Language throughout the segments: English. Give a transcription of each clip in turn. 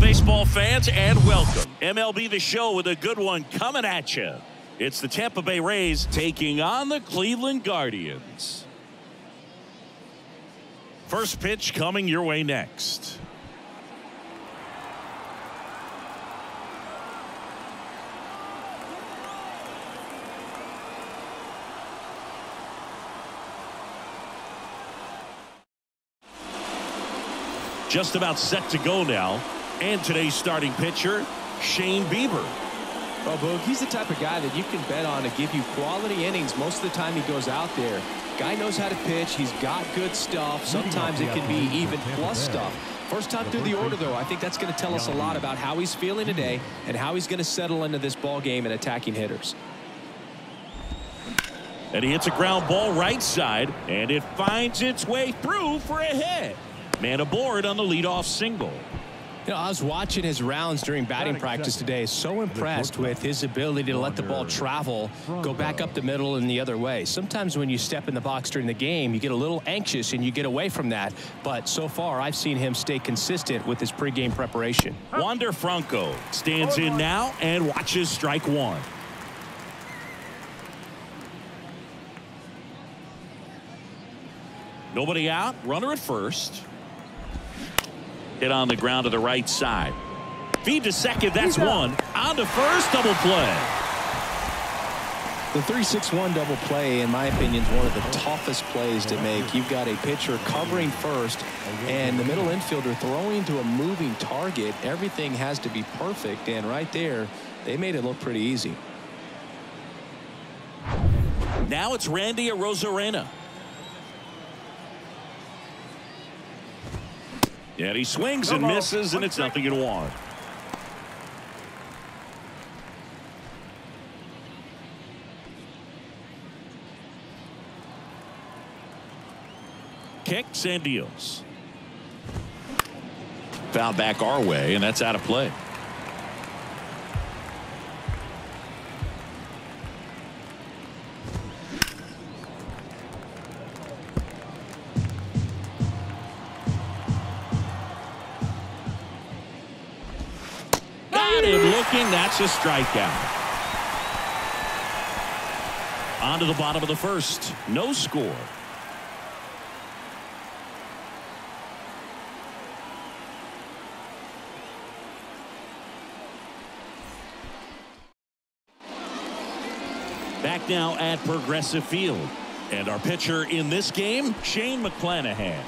baseball fans, and welcome. MLB The Show with a good one coming at you. It's the Tampa Bay Rays taking on the Cleveland Guardians. First pitch coming your way next. Just about set to go now. And today's starting pitcher, Shane Bieber. Well, Boog, he's the type of guy that you can bet on to give you quality innings most of the time he goes out there. Guy knows how to pitch. He's got good stuff. Sometimes it can be even plus stuff. First time through the order, though, I think that's going to tell us a lot about how he's feeling today and how he's going to settle into this ball game and attacking hitters. And he hits a ground ball right side, and it finds its way through for a hit. Man aboard on the leadoff single. You know, I was watching his rounds during batting practice today. So impressed with his ability to let the ball travel, go back up the middle and the other way. Sometimes when you step in the box during the game, you get a little anxious and you get away from that. But so far, I've seen him stay consistent with his pregame preparation. Wander Franco stands in now and watches strike one. Nobody out, runner at first. Hit on the ground to the right side. Feed to second, that's one. On to first, double play. The 3-6-1 double play, in my opinion, is one of the toughest plays to make. You've got a pitcher covering first and the middle infielder throwing to a moving target. Everything has to be perfect, and right there, they made it look pretty easy. Now it's Randy Arozarena. And he swings and misses, and it's 0-1. Kicks and deals. Foul back our way, and that's out of play. Him looking, that's a strikeout. On to the bottom of the first. No score. Back now at Progressive Field. And our pitcher in this game, Shane McClanahan.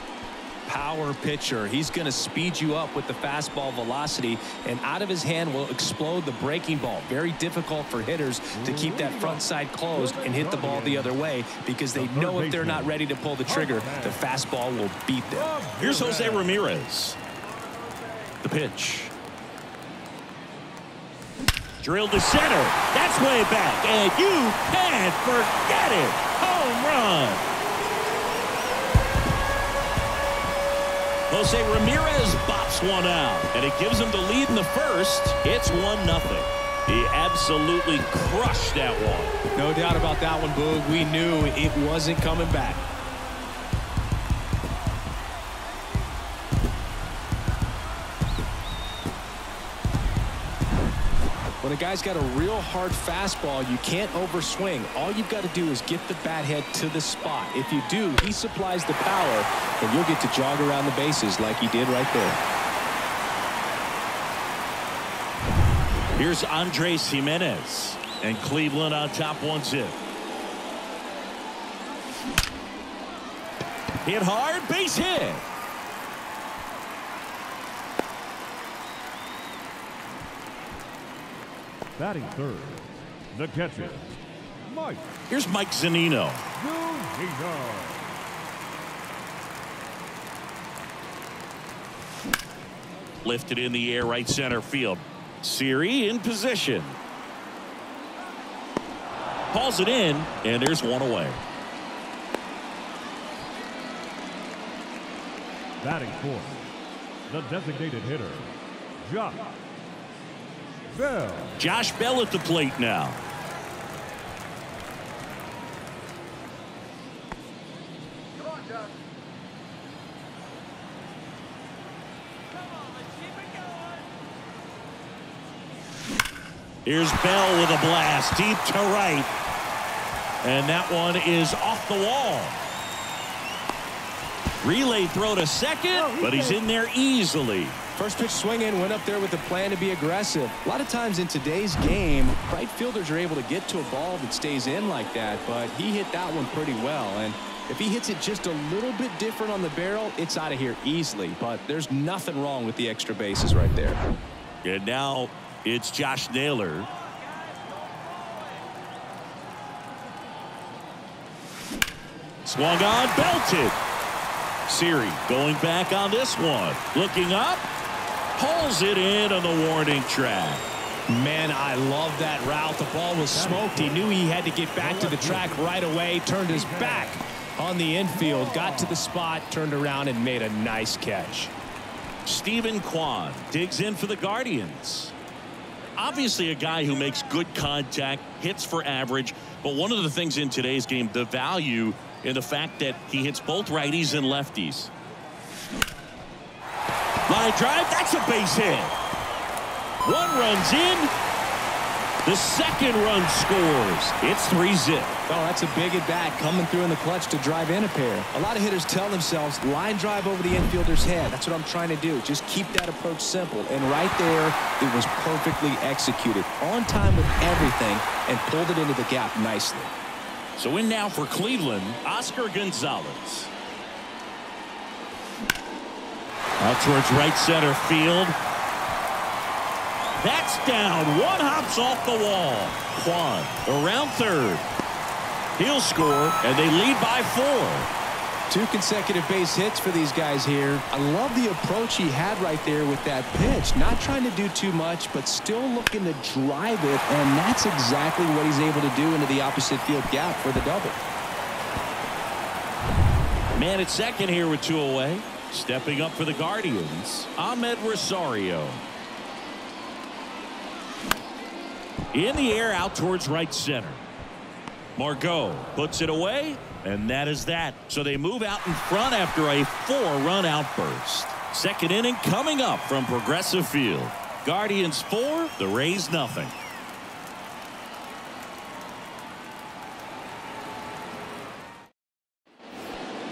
Power pitcher. He's going to speed you up with the fastball velocity, and out of his hand will explode the breaking ball. Very difficult for hitters to keep that front side closed and hit the ball the other way, because they know if they're not ready to pull the trigger, the fastball will beat them. Here's Jose Ramirez. The pitch. Drilled to center. That's way back, and you can't forget it. Home run. Jose Ramirez bops one out, and it gives him the lead in the first. It's 1-0. He absolutely crushed that one. No doubt about that one, Boog. We knew it wasn't coming back. When a guy's got a real hard fastball, you can't overswing. All you've got to do is get the bat head to the spot. If you do, he supplies the power, and you'll get to jog around the bases like he did right there. Here's Andres Jimenez, and Cleveland on top 1-0. Hit hard, base hit. Batting third, the catcher, Mike. Here's Mike Zunino. Lifted in the air, right center field. Siri in position. Calls it in, and there's one away. Batting fourth, the designated hitter, Josh Bell. Josh Bell at the plate now. Come on, Josh. Here's Bell with a blast deep to right. And that one is off the wall. Relay throw to second, but he's in there easily. First pitch swinging, went up there with a plan to be aggressive. A lot of times in today's game, right fielders are able to get to a ball that stays in like that, but he hit that one pretty well. And if he hits it just a little bit different on the barrel, it's out of here easily. But there's nothing wrong with the extra bases right there. And now it's Josh Naylor. Swung on, belted. Siri going back on this one. Looking up. Pulls it in on the warning track. Man, I love that route. The ball was smoked. He knew he had to get back to the track right away. Turned his back on the infield. Got to the spot. Turned around and made a nice catch. Stephen Kwan digs in for the Guardians. Obviously a guy who makes good contact, hits for average. But one of the things in today's game, the value in the fact that he hits both righties and lefties. Line drive, that's a base hit. One runs in. The second run scores. It's 3-0. Oh, that's a big at bat coming through in the clutch to drive in a pair. A lot of hitters tell themselves line drive over the infielder's head. That's what I'm trying to do. Just keep that approach simple. And right there, it was perfectly executed. On time with everything and pulled it into the gap nicely. So in now for Cleveland, Oscar Gonzalez. Out towards right center field. That's down. One hops off the wall. Kwan around third. He'll score, and they lead by 4. 2 consecutive base hits for these guys here. I love the approach he had right there with that pitch. Not trying to do too much, but still looking to drive it, and that's exactly what he's able to do into the opposite field gap for the double. Man at second here with 2 away. Stepping up for the Guardians, Ahmed Rosario. In the air out towards right center. Margot puts it away, and that is that. So they move out in front after a 4-run outburst. Second inning coming up from Progressive Field. Guardians 4, the Rays nothing.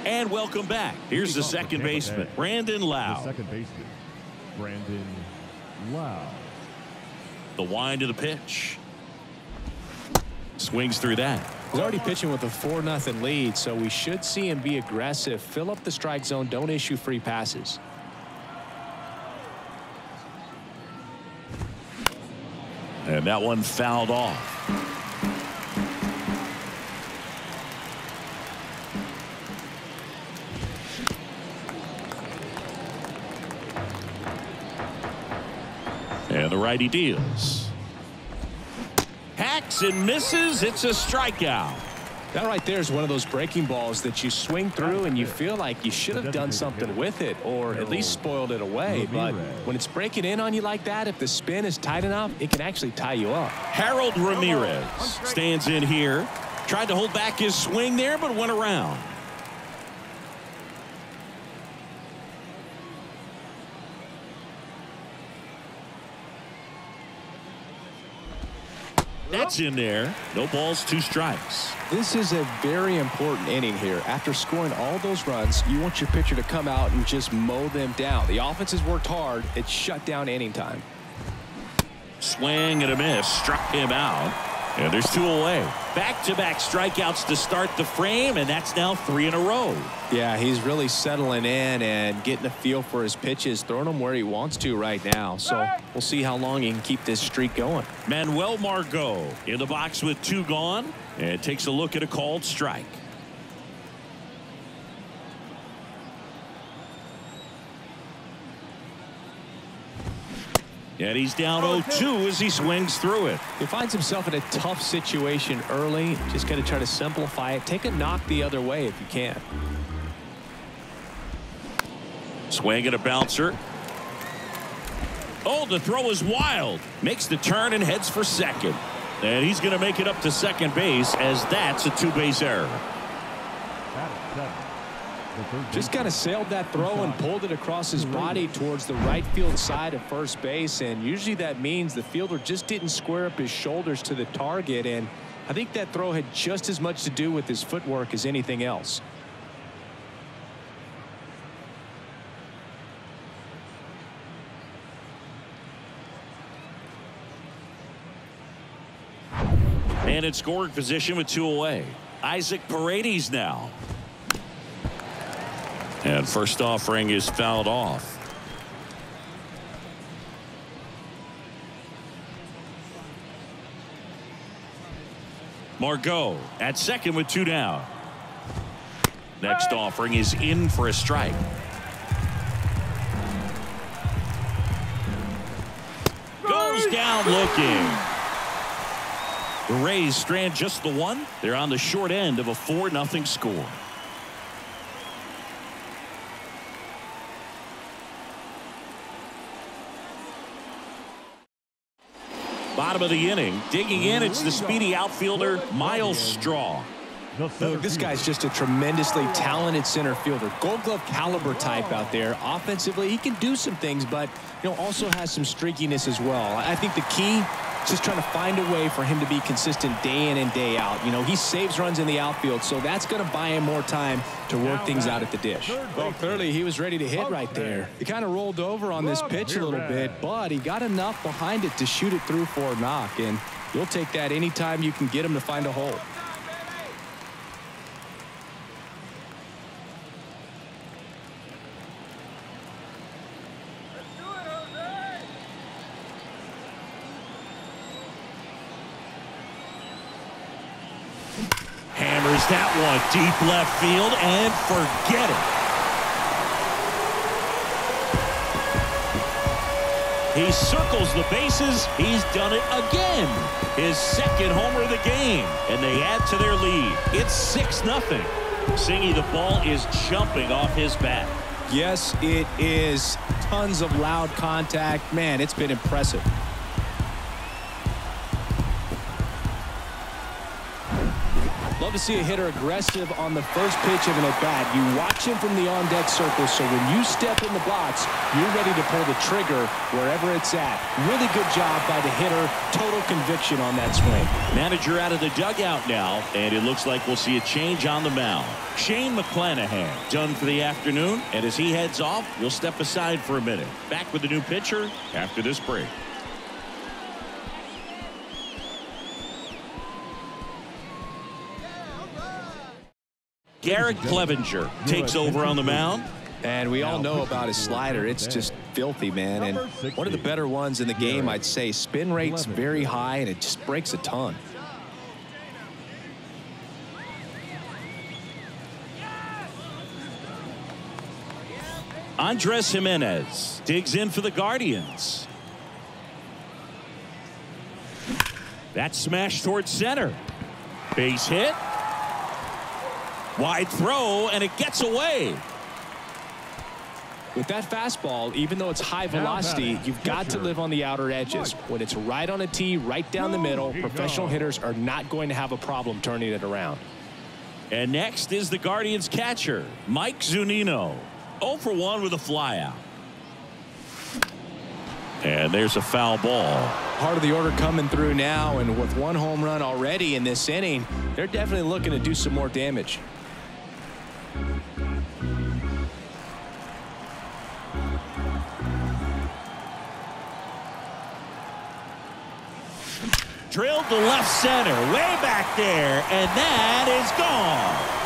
And welcome back. Here's the second baseman, Brandon Lau. The second baseman, Brandon Lau. The wind of the pitch. Swings through that. He's already pitching with a 4-0 lead, so we should see him be aggressive, fill up the strike zone, don't issue free passes. And that one fouled off. And the righty deals. Hacks and misses. It's a strikeout. That right there is one of those breaking balls that you swing through and you feel like you should have done something with it or at least spoiled it away. But when it's breaking in on you like that, if the spin is tight enough, it can actually tie you up. Harold Ramirez stands in here. Tried to hold back his swing there, but went around. That's in there. No balls, 2 strikes. This is a very important inning here. After scoring all those runs, you want your pitcher to come out and just mow them down. The offense has worked hard. It's shut down inning time. Swing and a miss. Struck him out. And there's 2 away. Back-to-back strikeouts to start the frame, and that's now 3 in a row. Yeah, he's really settling in and getting a feel for his pitches, throwing them where he wants to right now. So we'll see how long he can keep this streak going. Manuel Margot in the box with 2 gone, and takes a look at a called strike. And he's down 0-2 as he swings through it. He finds himself in a tough situation early. Just got to try to simplify it. Take a knock the other way if you can. Swing and a bouncer. Oh, the throw is wild. Makes the turn and heads for second. And he's going to make it up to second base as that's a 2-base error. Just kind of sailed that throw and pulled it across his body towards the right field side of first base. And usually that means the fielder just didn't square up his shoulders to the target. And I think that throw had just as much to do with his footwork as anything else. And in scoring position with 2 away. Isaac Paredes now. And first offering is fouled off. Margot at second with 2 down. Next offering is in for a strike. Goes down looking. The Rays strand just the one. They're on the short end of a 4-0 score. Bottom of the inning, digging in, it's the speedy outfielder Miles Straw. Look, this guy's just a tremendously talented center fielder. Gold Glove caliber type out there. Offensively, he can do some things, but also has some streakiness as well. I think the key is just trying to find a way for him to be consistent day in and day out. He saves runs in the outfield, so that's going to buy him more time to work things out at the dish. Well, clearly he was ready to hit right there. He kind of rolled over on this pitch a little bit, but he got enough behind it to shoot it through for a knock, and you'll take that anytime you can get him to find a hole. Hammers that one deep left field and forget it. He circles the bases. He's done it again. His second homer of the game, and they add to their lead. It's 6-0. Singy, the ball is jumping off his bat. Yes, it is. Tons of loud contact. Man, it's been impressive. Love to see a hitter aggressive on the first pitch of an at-bat. You watch him from the on-deck circle, so when you step in the box, you're ready to pull the trigger wherever it's at. Really good job by the hitter. Total conviction on that swing. Manager out of the dugout now, and it looks like we'll see a change on the mound. Shane McClanahan done for the afternoon, and as he heads off, we'll step aside for a minute. Back with the new pitcher after this break. Garrett Clevenger takes over on the mound. And we all know about his slider. It's just filthy, man. And one of the better ones in the game, I'd say. Spin rate's very high, and it just breaks a ton. Andres Jimenez digs in for the Guardians. That smash towards center. Base hit. Wide throw, and it gets away. With that fastball, even though it's high velocity, you've got to live on the outer edges. When it's right on a tee, right down the middle, professional hitters are not going to have a problem turning it around. And next is the Guardians catcher, Mike Zunino. 0 for 1 with a flyout. And there's a foul ball. Part of the order coming through now, and with 1 home run already in this inning, they're definitely looking to do some more damage. Drilled to left center, way back there, and that is gone.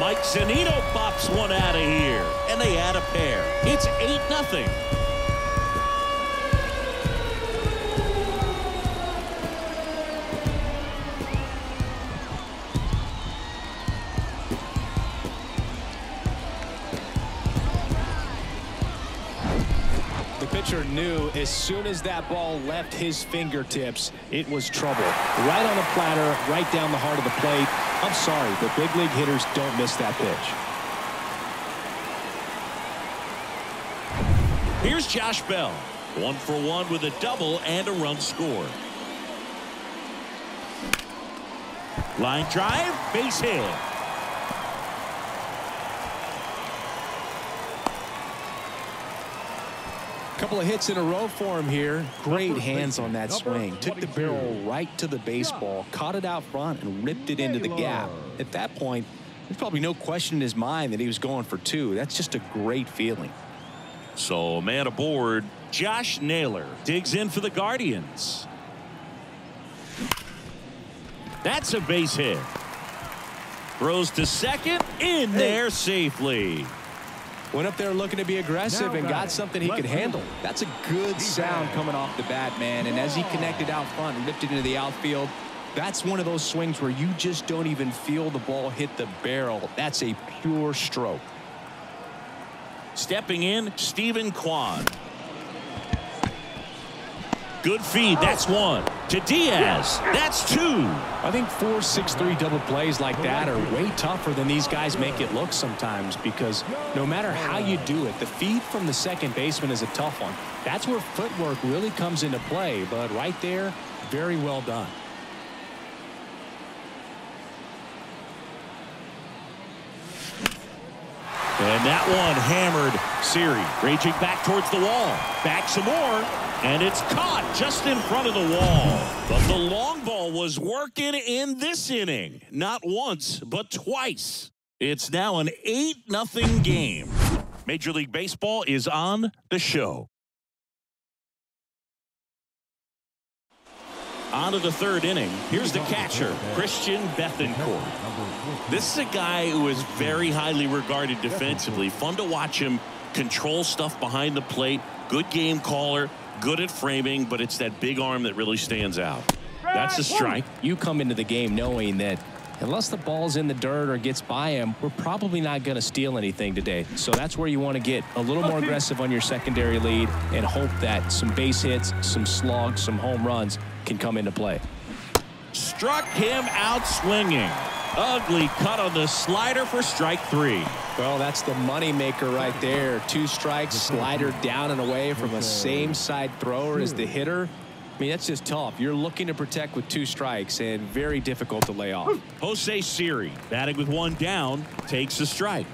Mike Zunino pops one out of here, and they add a pair. It's 8-0. The pitcher knew as soon as that ball left his fingertips, it was trouble. Right on the platter, right down the heart of the plate. I'm sorry, but big league hitters don't miss that pitch. Here's Josh Bell. 1 for 1 with a double and a run scored. Line drive, base hit. Couple of hits in a row for him here. Great hands on that swing. Took the barrel right to the baseball, caught it out front, and ripped it into the gap. At that point, there's probably no question in his mind that he was going for two. That's just a great feeling. So, man aboard, Josh Naylor digs in for the Guardians. That's a base hit. Throws to second, in there safely. Went up there looking to be aggressive and got something he could handle. That's a good sound coming off the bat, man. And as he connected out front and ripped it into the outfield, that's one of those swings where you just don't even feel the ball hit the barrel. That's a pure stroke. Stepping in, Stephen Kwan. Good feed. That's one. To Diaz. That's two. I think 4-6-3 double plays like that are way tougher than these guys make it look sometimes, because no matter how you do it, the feed from the second baseman is a tough one. That's where footwork really comes into play. But right there, very well done. And that one hammered Siri. Raging back towards the wall. Back some more. And it's caught just in front of the wall. But the long ball was working in this inning. Not once, but twice. It's now an 8-0 game. Major League Baseball is on the show. On to the third inning. Here's the catcher, Christian Bethancourt. This is a guy who is very highly regarded defensively. Fun to watch him control stuff behind the plate. Good game caller. Good at framing, but it's that big arm that really stands out. That's a strike. You come into the game knowing that unless the ball's in the dirt or gets by him, we're probably not going to steal anything today. So that's where you want to get a little more aggressive on your secondary lead and hope that some base hits, some slugs, some home runs can come into play. Struck him out swinging. Ugly cut on the slider for strike three. Well, that's the money maker right there. 2 strikes, slider down and away from a same side thrower as the hitter. I mean, that's just tough. You're looking to protect with 2 strikes and very difficult to lay off. Jose Siri batting with 1 down takes a strike.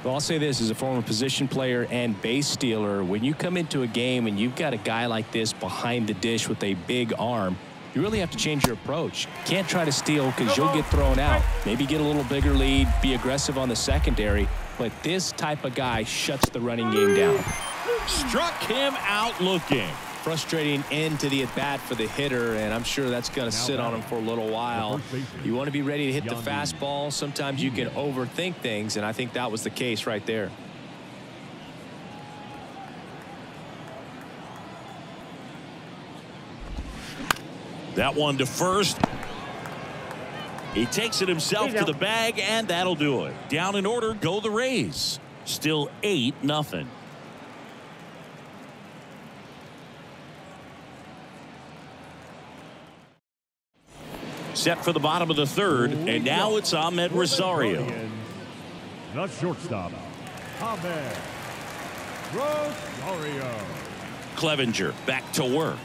Well, I'll say this as a former position player and base stealer. When you come into a game and you've got a guy like this behind the dish with a big arm, you really have to change your approach. Can't try to steal because you'll get thrown out. Maybe get a little bigger lead, be aggressive on the secondary. But this type of guy shuts the running game down. Struck him out looking. Frustrating end to the at-bat for the hitter, and I'm sure that's going to sit on him for a little while. You want to be ready to hit the fastball. Sometimes you can overthink things, and I think that was the case right there. That one to first. He takes it himself to the bag, and that'll do it. Down in order go the Rays. Still 8-0. Set for the bottom of the third, and now it's Ahmed Rosario. The shortstop, Ahmed Rosario. Clevenger back to work.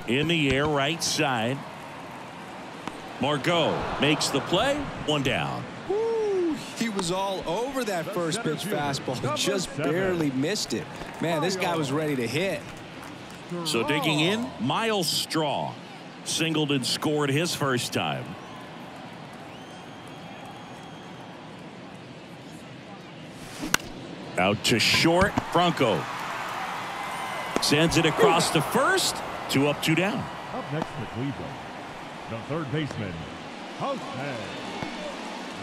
In the air, right side. Margot makes the play. 1 down. Woo, he was all over that first pitch fastball. Just barely missed it. Man, this guy was ready to hit. So digging in, Miles Straw. Singled and scored his first time. Out to short. Franco sends it across to first. 2 up, 2 down. Up next for Cleveland, the third baseman, Jose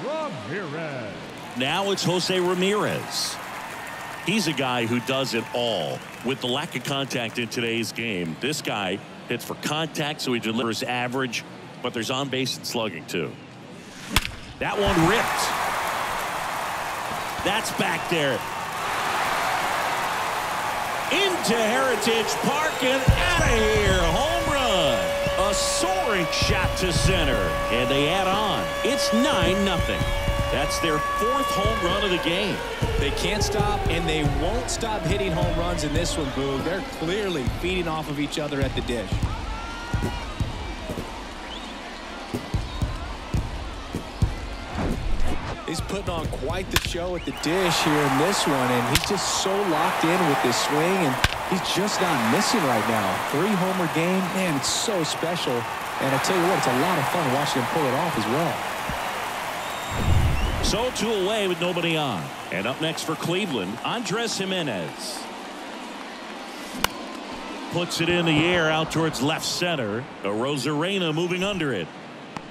Ramirez. Now it's Jose Ramirez. He's a guy who does it all. With the lack of contact in today's game, this guy hits for contact, so he delivers average, but there's on base and slugging too. That one ripped. That's back there. Into Heritage Park and out of here. Home run. A soaring shot to center. And they add on. It's 9-0. That's their 4th home run of the game. They can't stop, and they won't stop hitting home runs in this one, Boo. They're clearly feeding off of each other at the dish. he's putting on quite the show at the dish here in this one, and he's just so locked in with this swing, and he's just not missing right now. 3-homer game, man, it's so special. And I tell you what, it's a lot of fun watching him pull it off as well. So 2 away with nobody on. And up next for Cleveland, Andres Gimenez. Puts it in the air out towards left center. Arozarena moving under it.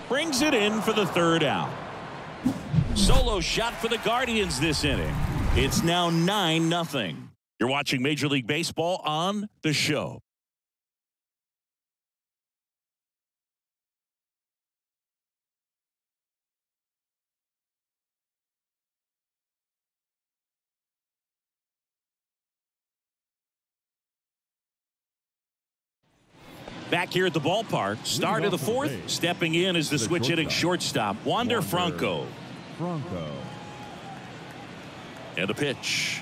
Brings it in for the 3rd out. Solo shot for the Guardians this inning. It's now 9-0. You're watching Major League Baseball on The Show. Back here at the ballpark, start of the 4th. Stepping in is the switch hitting shortstop, Wander Franco. And the pitch.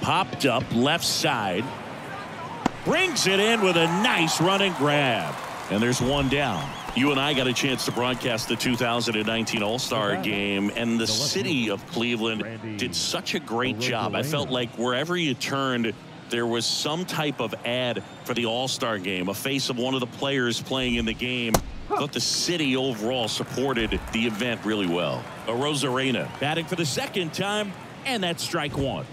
Popped up left side. Brings it in with a nice running grab. And there's 1 down. You and I got a chance to broadcast the 2019 All-Star game, and the city of Cleveland did such a great job. I felt like wherever you turned, there was some type of ad for the All-Star game, a face of one of the players playing in the game. I thought the city overall supported the event really well. Arozarena batting for the 2nd time, and that's strike 1.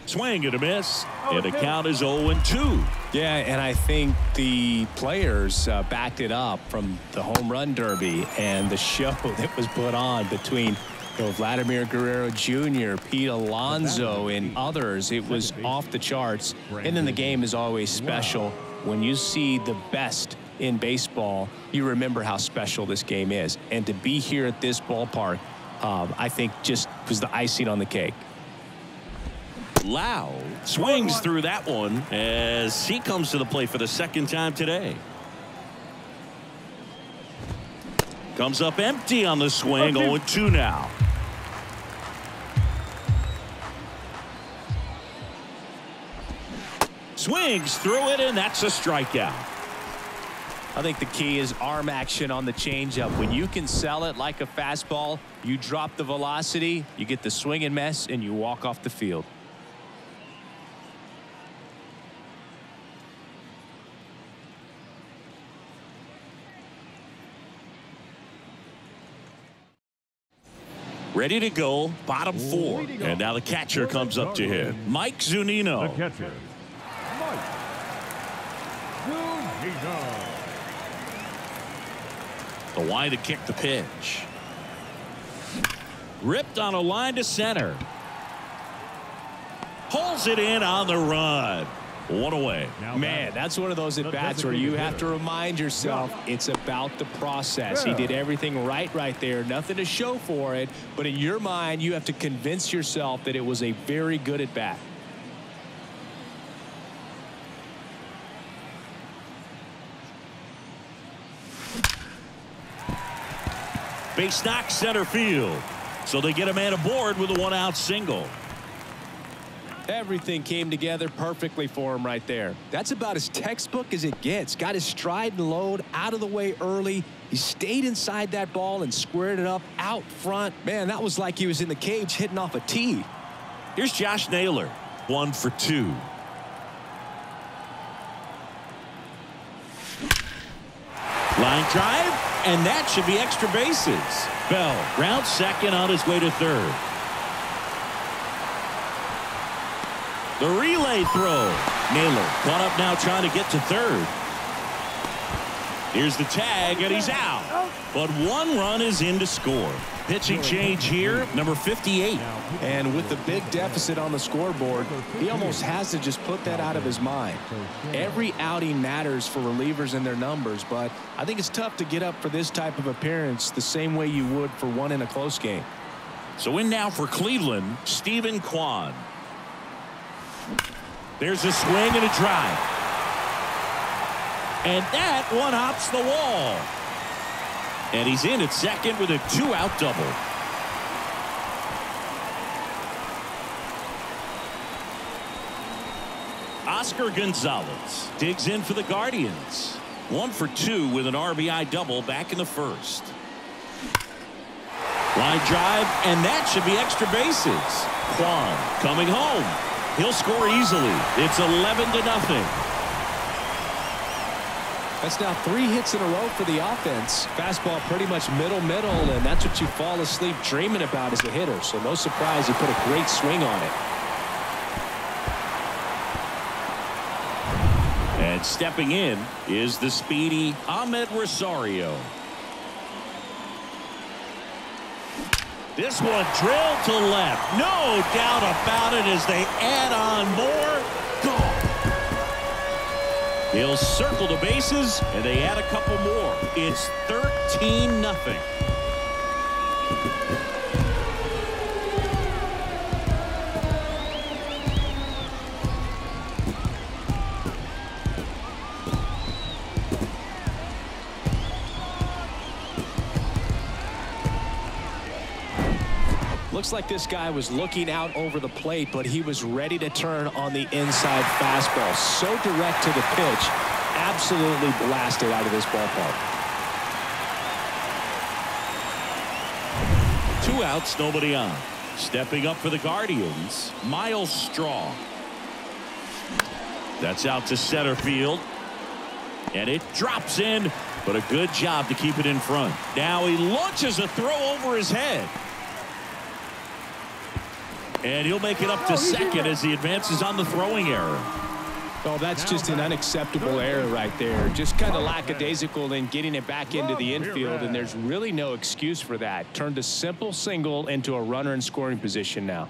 Swing and a miss, and the count is 0-2. Yeah, and I think the players backed it up from the home run derby and the show that was put on between Vladimir Guerrero Jr., Pete Alonso, and others. It was off the charts. And then the game is always special. When you see the best in baseball, you remember how special this game is. And to be here at this ballpark, I think just was the icing on the cake. Lau swings through that one as he comes to the plate for the 2nd time today. Comes up empty on the swing, 0-2 now. Swings through it, and that's a strikeout. I think the key is arm action on the changeup. When you can sell it like a fastball, you drop the velocity, you get the swing and miss, and you walk off the field. Ready to go, bottom 4. And now the catcher comes up to hit. Mike Zunino. The catcher, Mike Zunino. The wide to kick the pitch. Ripped on a line to center. Pulls it in on the run. 1 away. Man, that's one of those at-bats where you have to remind yourself it's about the process. He did everything right there. Nothing to show for it. But in your mind, you have to convince yourself that it was a very good at-bat. Base knock center field. So they get a man aboard with a 1-out single. Everything came together perfectly for him right there. That's about as textbook as it gets. Got his stride and load out of the way early. He stayed inside that ball and squared it up out front. Man, that was like he was in the cage hitting off a tee. Here's Josh Naylor, 1 for 2. Line drive, and that should be extra bases. Bell rounds second on his way to 3rd. The relay throw. Naylor caught up now trying to get to 3rd. Here's the tag, and he's out. But 1 run is in to score. Pitching change here, number 58. And with the big deficit on the scoreboard, he almost has to just put that out of his mind. Every outing matters for relievers and their numbers, but I think it's tough to get up for this type of appearance the same way you would for one in a close game. So in now for Cleveland, Stephen Kwan. There's a swing and a drive. And that one hops the wall. And he's in at second with a 2-out double. Oscar Gonzalez digs in for the Guardians. 1 for 2 with an RBI double back in the 1st. Line drive, and that should be extra bases. Kwan coming home. He'll score easily. It's 11-0. That's now 3 hits in a row for the offense. Fastball pretty much middle, and that's what you fall asleep dreaming about as a hitter. So no surprise he put a great swing on it. And stepping in is the speedy Ahmed Rosario. This one drilled to left. No doubt about it as they add on more. Gone. He'll circle the bases, and they add a couple more. It's 13-0. Looks like this guy was looking out over the plate, but he was ready to turn on the inside fastball. So direct to the pitch, absolutely blasted out of this ballpark. 2 outs, nobody on. Stepping up for the Guardians, Miles Straw. That's out to center field. And it drops in, but a good job to keep it in front. Now he launches a throw over his head. And he'll make it up to second as he advances on the throwing error. Oh, that's just an unacceptable error right there. Just kind of lackadaisical in getting it back into the infield, and there's really no excuse for that. Turned a simple single into a runner in scoring position now.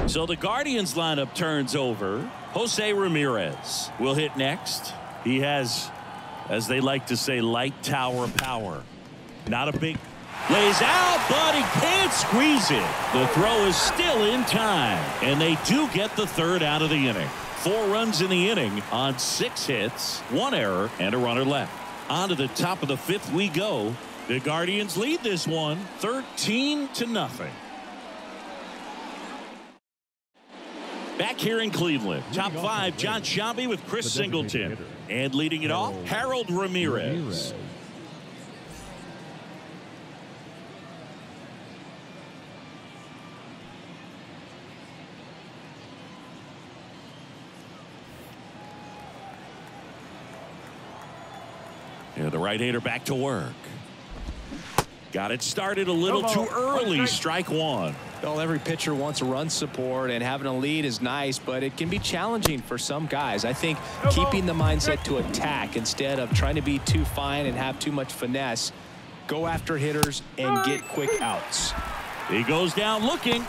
So the Guardians lineup turns over. Jose Ramirez will hit next. He has, as they like to say, light tower power. Not a big lays out, but he can't squeeze it. The throw is still in time, and they do get the third out of the inning. 4 runs in the inning on 6 hits, 1 error, and a runner left. On to the top of the 5th we go. The Guardians lead this one 13-0. Back here in Cleveland, top 5, John Sciambi with Chris Singleton. And leading it off, Harold Ramirez. Yeah, the right-hander back to work. Got it started a little too early. Strike 1. Well, every pitcher wants run support, and having a lead is nice, but it can be challenging for some guys. I think keeping the mindset to attack instead of trying to be too fine and have too much finesse. Go after hitters and get quick outs. He goes down looking.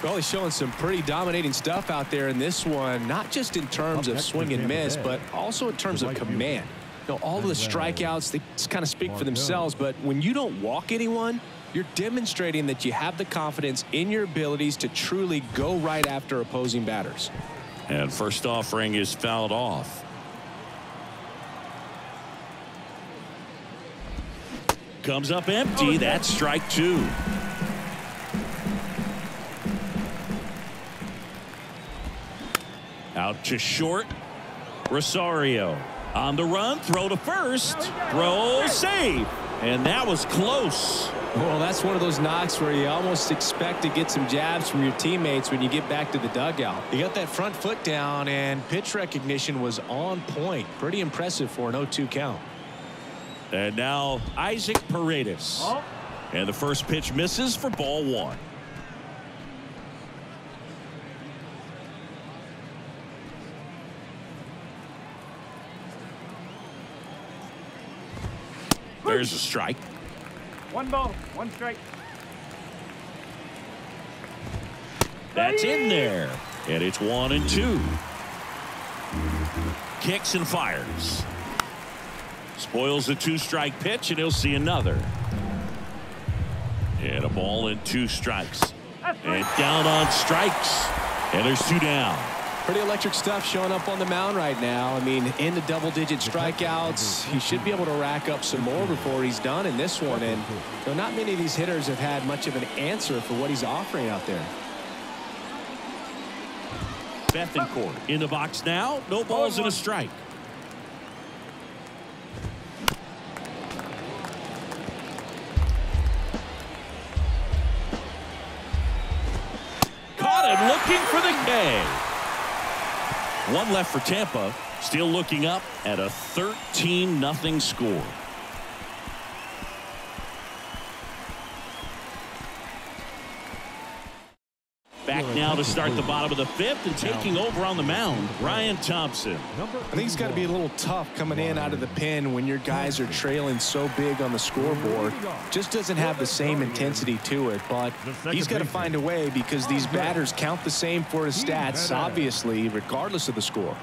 Well, he's showing some pretty dominating stuff out there in this one, not just in terms of swing and miss, but also in terms of command. You know, all of the strikeouts, they just kind of speak for themselves, but when you don't walk anyone, you're demonstrating that you have the confidence in your abilities to truly go right after opposing batters. And first offering is fouled off. Comes up empty. That's strike 2. Out to short. Rosario on the run. Throw to first. Throw save. And that was close. Well, that's one of those knocks where you almost expect to get some jabs from your teammates when you get back to the dugout. You got that front foot down, and pitch recognition was on point. Pretty impressive for an 0-2 count. And now Isaac Paredes. And the first pitch misses for ball 1. There's a strike. 1 ball, 1 strike. That's in there. And it's 1-2. Kicks and fires. Spoils a 2-strike pitch, and he'll see another. And a ball and 2 strikes. And down on strikes. And there's 2 down. Pretty electric stuff showing up on the mound right now. I mean, in the double-digit strikeouts, he should be able to rack up some more before he's done in this one. And you know, not many of these hitters have had much of an answer for what he's offering out there. Bethencourt in the box now. No balls and a strike. Caught him looking for the K. One left for Tampa. Still looking up at a 13-0 score. Back now to start the bottom of the fifth, and taking over on the mound, Ryan Thompson. I think it's got to be a little tough coming in out of the pen when your guys are trailing so big on the scoreboard. Just doesn't have the same intensity to it, but he's got to find a way because these batters count the same for his stats, obviously, regardless of the score.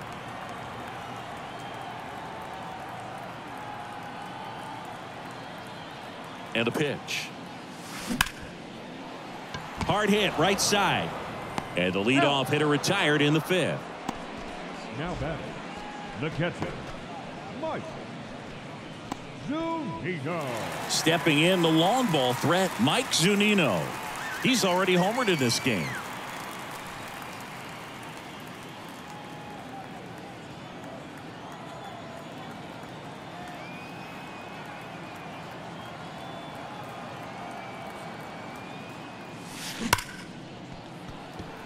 And a pitch. Hard hit right side. And the leadoff hitter retired in the fifth. Now batting, the catcher, Mike Zunino. Stepping in, the long ball threat, Mike Zunino. He's already homered in this game.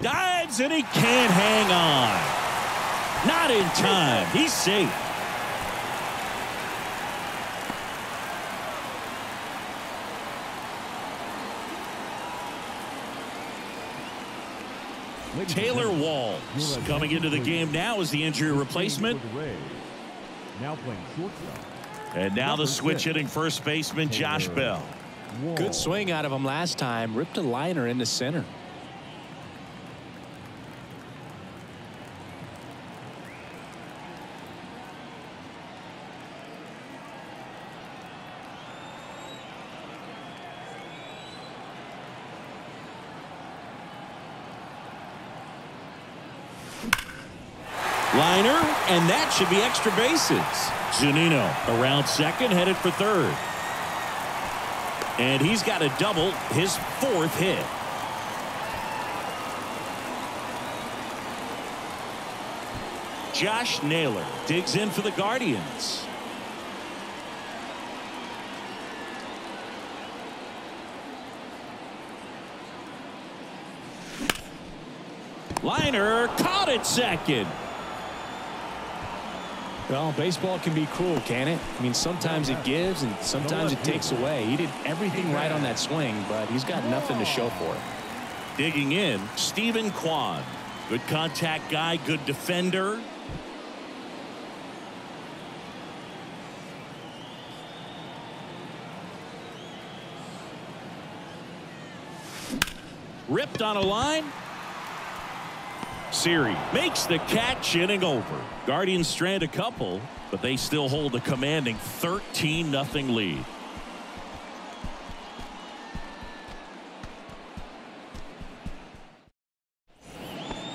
Dives and he can't hang on. Not in time. He's safe. Taylor Walls coming into the game now as the injury replacement. Now playing shortstop. And now the switch hitting first baseman Josh Bell. Good swing out of him last time. Ripped a liner into center. Liner, and that should be extra bases. Zunino around second, headed for third. And he's got a double, his fourth hit. Josh Naylor digs in for the Guardians. Liner caught at second. Well, baseball can be cruel, can it? I mean, sometimes it gives and sometimes it takes away. He did everything right on that swing, but he's got nothing to show for it. Digging in, Stephen Kwan. Good contact guy, good defender. Ripped on a line. Siri makes the catch, inning over. Guardians strand a couple, but they still hold a commanding 13-0 lead.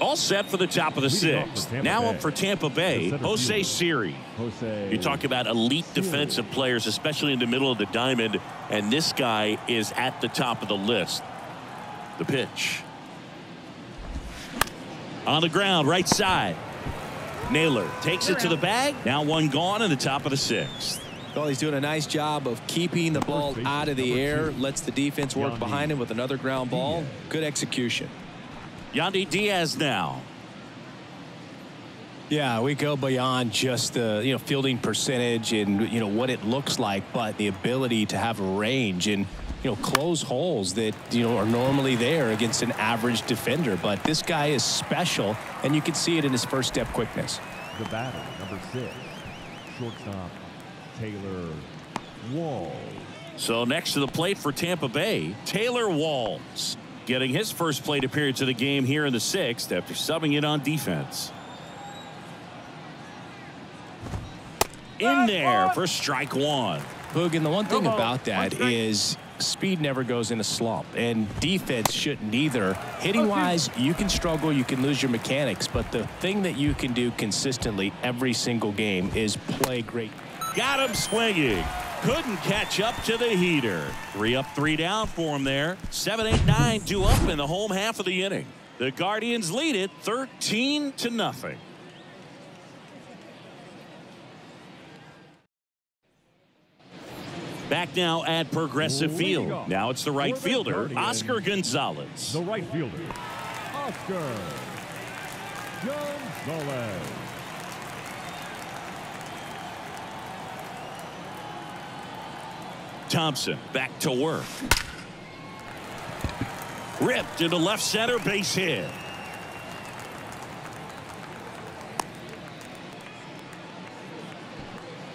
All set for the top of the sixth. Now up for Tampa Bay, Jose Siri. You talk about elite defensive players, especially in the middle of the diamond, and this guy is at the top of the list. The pitch. On the ground, right side. Naylor takes it to the bag. Now one gone in the top of the sixth. Well, he's doing a nice job of keeping the ball out of the air. Lets the defense work behind him with another ground ball. Good execution. Yandy Diaz now. Yeah, we go beyond just the fielding percentage and what it looks like, but the ability to have range and close holes that are normally there against an average defender. But this guy is special, and you can see it in his first step quickness. The batter, number 6, shortstop Taylor Walls. So next to the plate for Tampa Bay, Taylor Walls getting his first plate appearance of the game here in the sixth after subbing in on defense. In there for strike one. Boog, and the one thing about that is speed never goes in a slump, and defense shouldn't either. Hitting wise, you can struggle, you can lose your mechanics, but the thing that you can do consistently every single game is play great. Got him swinging. Couldn't catch up to the heater. 3 up, 3 down for him there. 7, 8, 9 due up in the home half of the inning. The Guardians lead it 13-0. Back now at Progressive Field. Now it's the right fielder, Oscar Gonzalez. The right fielder, Oscar Gonzalez. Thompson back to work. Ripped into left center, base hit.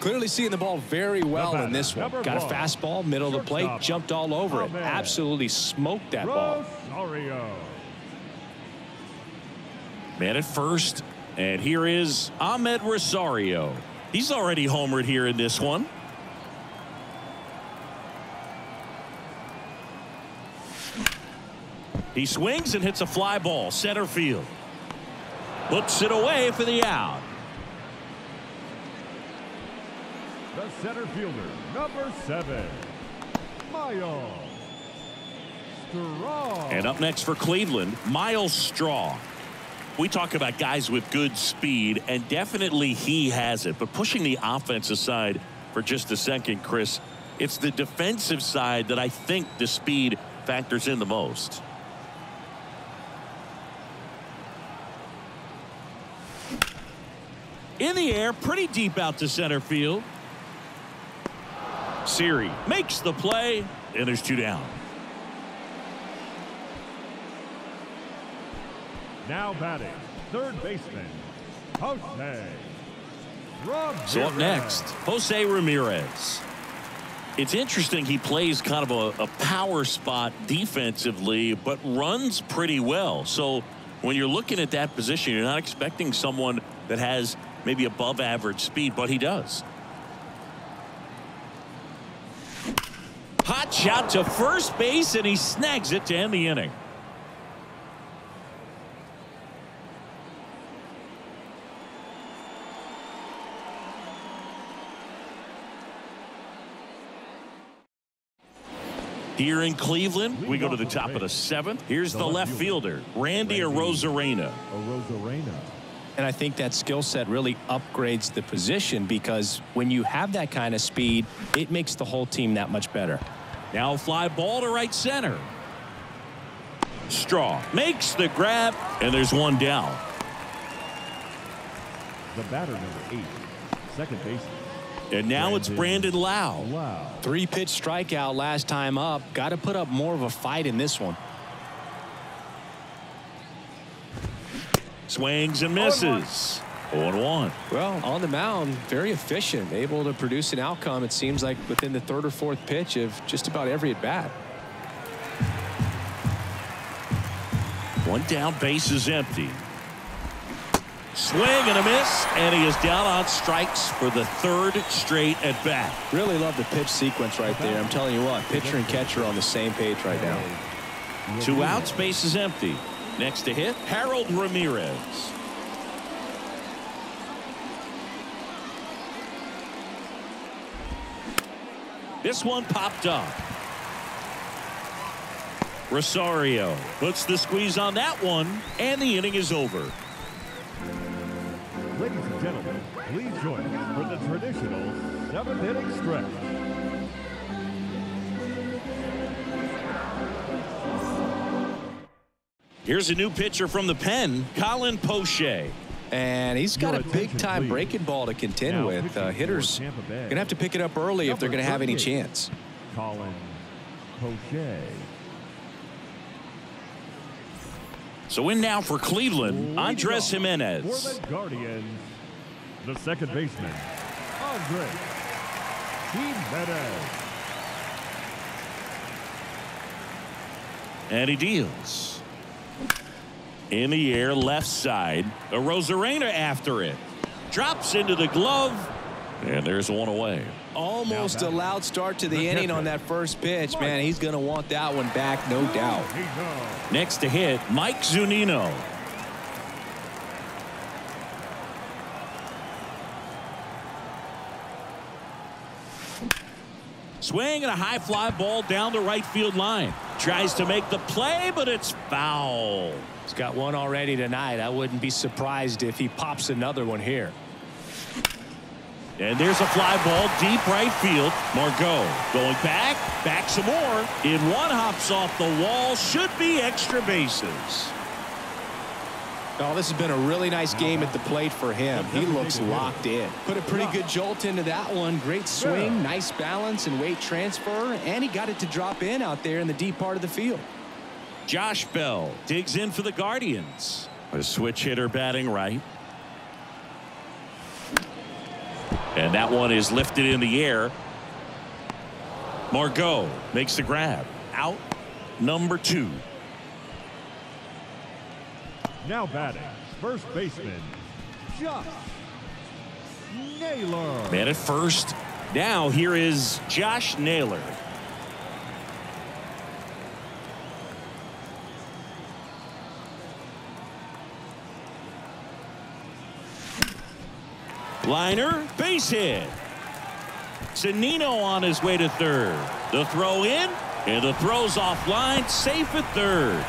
Clearly seeing the ball very well in this one. Got a fastball, middle of the plate, jumped all over it. Absolutely smoked that ball. Man at first, and here is Ahmed Rosario. He's already homered here in this one. He swings and hits a fly ball center field. Puts it away for the out. The center fielder, number 7, Miles Straw. And up next for Cleveland, Miles Straw. We talk about guys with good speed, and definitely he has it. But pushing the offense aside for just a second, Chris, it's the defensive side that I think the speed factors in the most. In the air, pretty deep out to center field. Siri makes the play, and there's 2 down. Now batting, third baseman, Jose Ramirez. So up next, Jose Ramirez. It's interesting, he plays kind of a power spot defensively, but runs pretty well. So when you're looking at that position, you're not expecting someone that has maybe above average speed, but he does. Hot shot to first base, and he snags it to end the inning. Here in Cleveland, we go to the top of the 7th. Here's the left fielder, Randy Arozarena. And I think that skill set really upgrades the position, because when you have that kind of speed, it makes the whole team that much better. Now fly ball to right center. Straw makes the grab, and there's 1 down. The batter, number 8, second baseman. And now it's Brandon Lau. 3-pitch strikeout last time up. Got to put up more of a fight in this one. Swings and misses. 0-1. Well, on the mound, very efficient, able to produce an outcome, it seems like, within the 3rd or 4th pitch of just about every at bat. 1 down, base is empty. Swing and a miss, and he is down on strikes for the 3rd straight at bat. Really love the pitch sequence right there. I'm telling you what, pitcher and catcher are on the same page right now. 2 outs, base is empty. Next to hit, Harold Ramirez. This one popped up. Rosario puts the squeeze on that one, and the inning is over. Ladies and gentlemen, please join us for the traditional 7th inning stretch. Here's a new pitcher from the pen, Colin Poche. And he's got a big-time breaking ball to contend with. Hitters going to have to pick it up early if they're going to have any chance. Colin Poche. So in now for Cleveland, Andres Jimenez. For the Guardians, the second baseman, Andres Jimenez. And he deals. In the air, left side. Arozarena after it. Drops into the glove. And there's 1 away. Almost a loud start to the inning on that first pitch. Man, he's going to want that one back, no doubt. Next to hit, Mike Zunino. swing and a high fly ball down the right field line. Tries to make the play, but it's foul. He's got one already tonight. I wouldn't be surprised if he pops another one here. And there's a fly ball deep right field. Margot going back some more. In one, hops off the wall. Should be extra bases. Oh, this has been a really nice game at the plate for him. He looks locked in. Put a pretty good jolt into that one. Great swing, nice balance and weight transfer, and he got it to drop in out there in the deep part of the field. Josh Bell digs in for the Guardians. A switch hitter batting right. And that one is lifted in the air. Margot makes the grab. Out number 2. Now batting, first baseman, Josh Naylor. Man at first. Now here is Josh Naylor. Liner, base hit. Zunino on his way to third. The throw in, and the throw's offline, safe at third.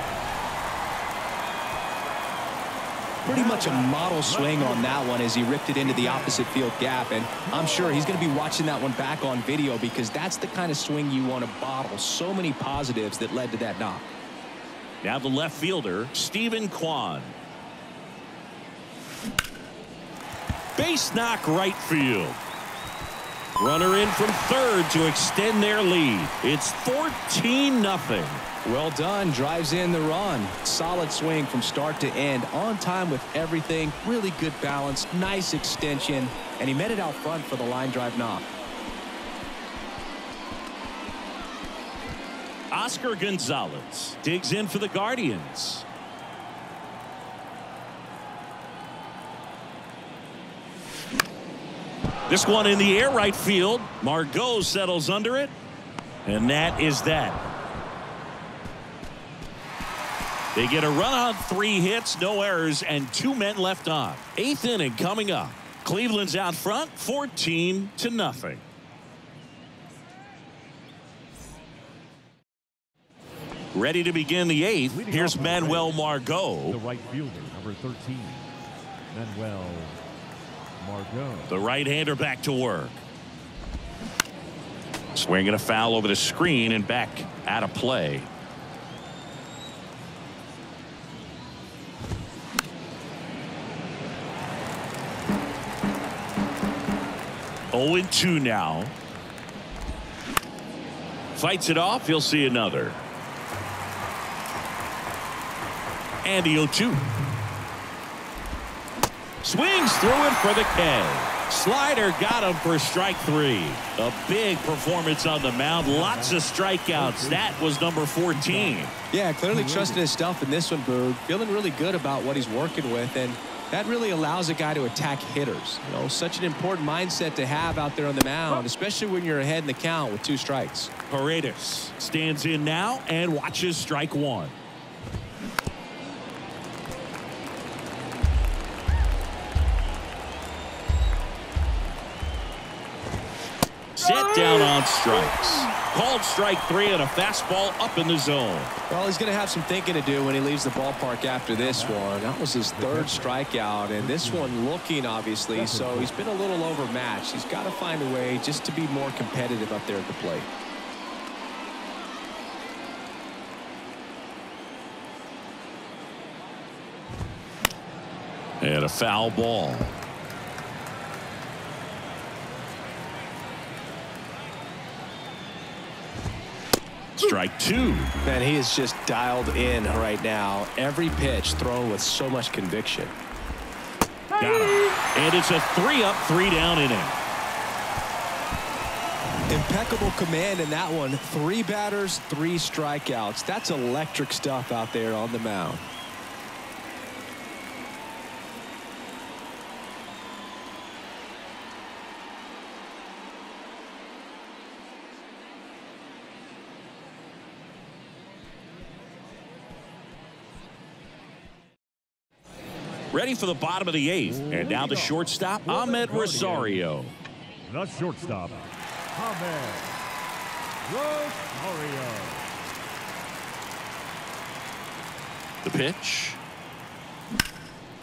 Pretty much a model swing on that one as he ripped it into the opposite field gap, and I'm sure he's going to be watching that one back on video because that's the kind of swing you want to bottle. So many positives that led to that knock. Now the left fielder, Stephen Kwan. Base knock right field. Runner in from third to extend their lead. It's 14-0. Well done. Drives in the run. Solid swing from start to end. On time with everything. Really good balance. Nice extension. And he met it out front for the line drive knock. Oscar Gonzalez digs in for the Guardians. This one in the air right field. Margot settles under it. And that is that. They get a run on 3 hits, no errors, and 2 men left on. 8th inning coming up. Cleveland's out front, 14-0. Ready to begin the 8th. Here's Manuel Margot. The right fielder, number 13, Manuel Margot. The right-hander back to work. Swinging a foul over the screen and back out of play. Oh, 2 now. Fights it off. He'll see another. And the 0-2. Swings through it for the K. Slider got him for strike 3. A big performance on the mound. Lots of strikeouts. That was number 14. Yeah, clearly trusting his stuff in this one, Boog. Feeling really good about what he's working with, and that really allows a guy to attack hitters. You know, such an important mindset to have out there on the mound, especially when you're ahead in the count with 2 strikes. Paredes stands in now and watches strike 1. Set down on strikes. Called strike 3 and a fastball up in the zone. Well, he's going to have some thinking to do when he leaves the ballpark after this one. That was his 3rd strikeout, and this one looking, obviously, so he's been a little overmatched. He's got to find a way just to be more competitive up there at the plate. And a foul ball. Strike 2. Man, he is just dialed in right now. Every pitch thrown with so much conviction. Got him. And it's a 3-up, 3-down inning. Impeccable command in that one. 3 batters, 3 strikeouts. That's electric stuff out there on the mound. Ready for the bottom of the 8th. And now the shortstop, Ahmed Rosario. The shortstop, Ahmed Rosario. The pitch.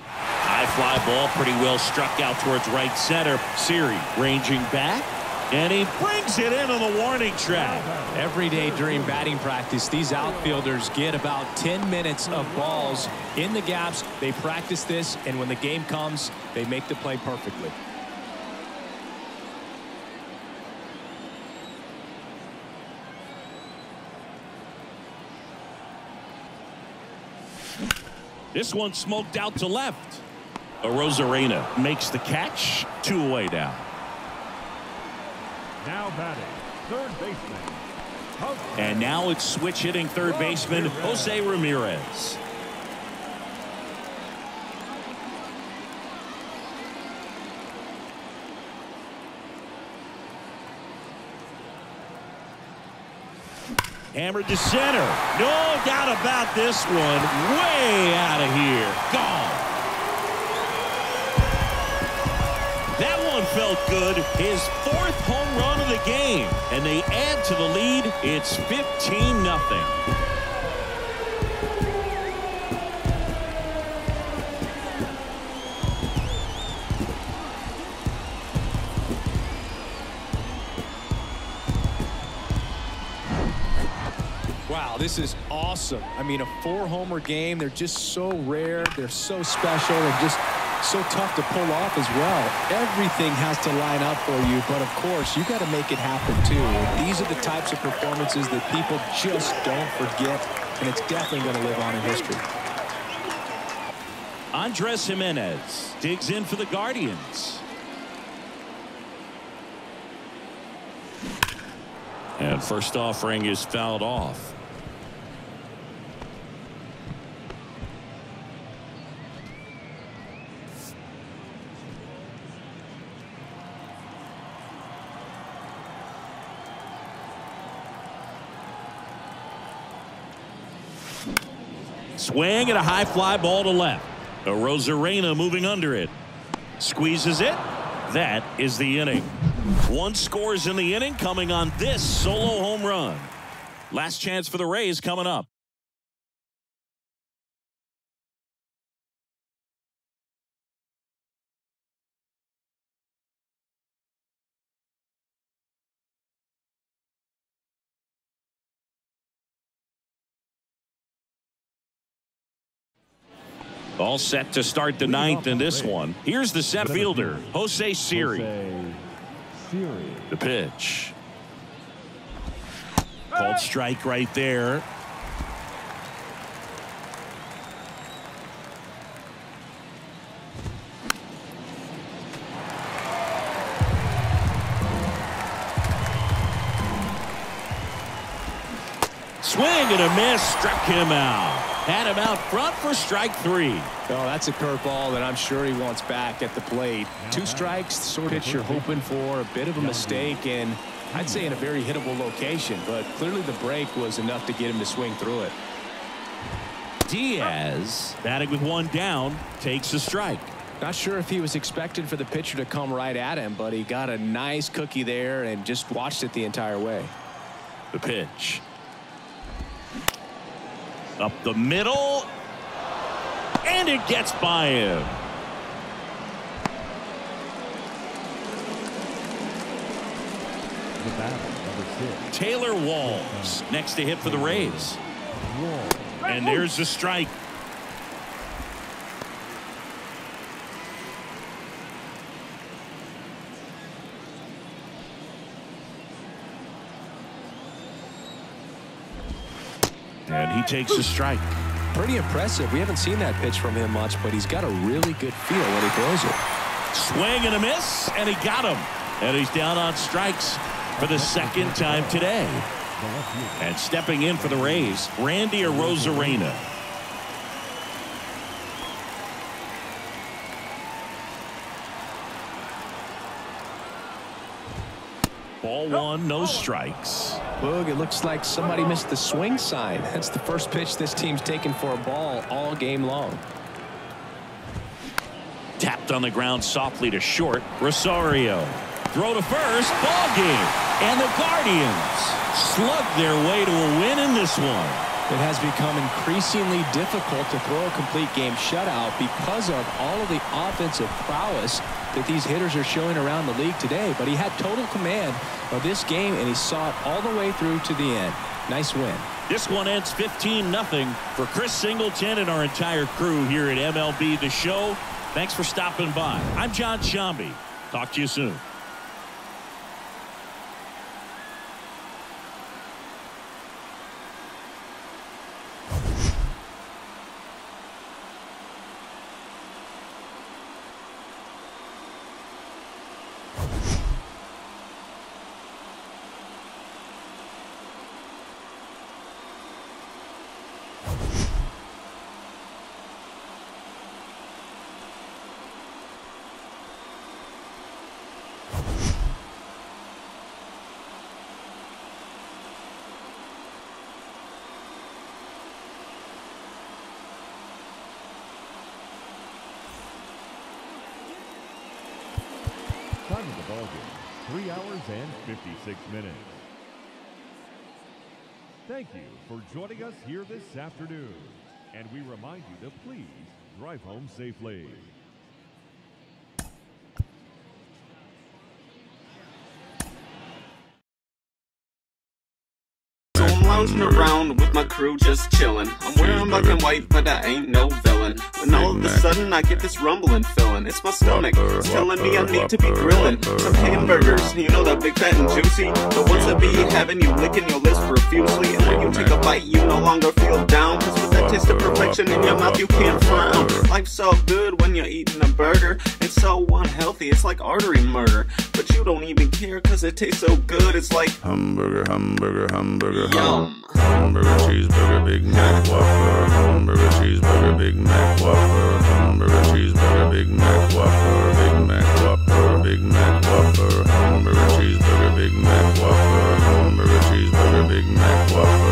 High fly ball, pretty well struck out towards right center. Siri ranging back, and he brings it into the warning track. Every day during batting practice, these outfielders get about 10 minutes of balls in the gaps. They practice this, and when the game comes, they make the play perfectly. This one smoked out to left. Rosarena makes the catch. 2 away now. Now batting, third baseman. And now it's switch hitting third baseman Jose Ramirez. Hammered to center. No doubt about this one. Way out of here. Gone. That one felt good. His 4th home run of the game. And they add to the lead. It's 15-0. Wow, this is awesome. I mean, a 4-homer game. They're just so rare. They're so special and just so tough to pull off as well. Everything has to line up for you, but of course, you got to make it happen too. And these are the types of performances that people just don't forget, and it's definitely going to live on in history. Andres Jimenez digs in for the Guardians. And first offering is fouled off. Swing and a high fly ball to left. Rosarena moving under it. Squeezes it. That is the inning. 1 scores in the inning coming on this solo home run. Last chance for the Rays coming up. All set to start the 9th in this one. Here's the center fielder, Jose Siri. The pitch. Called strike right there. Swing and a miss, struck him out. Had him out front for strike 3. Oh, that's a curveball that I'm sure he wants back at the plate. 2 strikes, sort of you're hoping for a bit of a mistake, and I'd say in a very hittable location, but clearly the break was enough to get him to swing through it. Diaz, batting with 1 down, takes a strike. Not sure if he was expecting for the pitcher to come right at him, but he got a nice cookie there and just watched it the entire way. The pitch. Up the middle. And it gets by him. Taylor Walls next to hit for the Rays. And there's the strike. And he takes a strike. Pretty impressive. We haven't seen that pitch from him much, but he's got a really good feel when he throws it. Swing and a miss, and he got him. And he's down on strikes for the 2nd time today. And stepping in for the Rays, Randy Arozarena. Ball 1, no strikes. Boog, it looks like somebody missed the swing sign. That's the first pitch this team's taken for a ball all game long. Tapped on the ground softly to short. Rosario. throw to first. Ball game. And the Guardians slug their way to a win in this one. It has become increasingly difficult to throw a complete game shutout because of all of the offensive prowess that these hitters are showing around the league today. But he had total command of this game, and he saw it all the way through to the end. Nice win. This one ends 15-0 for Chris Singleton and our entire crew here at MLB The Show. Thanks for stopping by. I'm John Shambi. Talk to you soon. Time of the ball game, 3 hours and 56 minutes. Thank you for joining us here this afternoon. And we remind you to please drive home safely. Lounging around with my crew just chillin'. I'm wearing black and white, but I ain't no villain. When all of a sudden I get this rumbling feeling. It's my stomach, it's telling me I need to be grillin' some hamburgers, you know, that big fat and juicy, the ones that be having you licking your lips profusely. And when you take a bite, you no longer feel down, cause with that taste of perfection in your mouth, you can't frown. Life's so good when you're eating a burger. It's so unhealthy, it's like artery murder. But you don't even care cause it tastes so good. It's like hamburger, hamburger, hamburger, yum. Hamburger, cheeseburger, Big Mac, Whopper. Hamburger, cheeseburger, Big Mac, Whopper. Hamburger, cheeseburger, Big Mac, Whopper. Big Mac, Whopper. Big Mac, Whopper. Hamburger, cheeseburger, Big Mac, Whopper. Hamburger, cheeseburger, Big Mac, Whopper.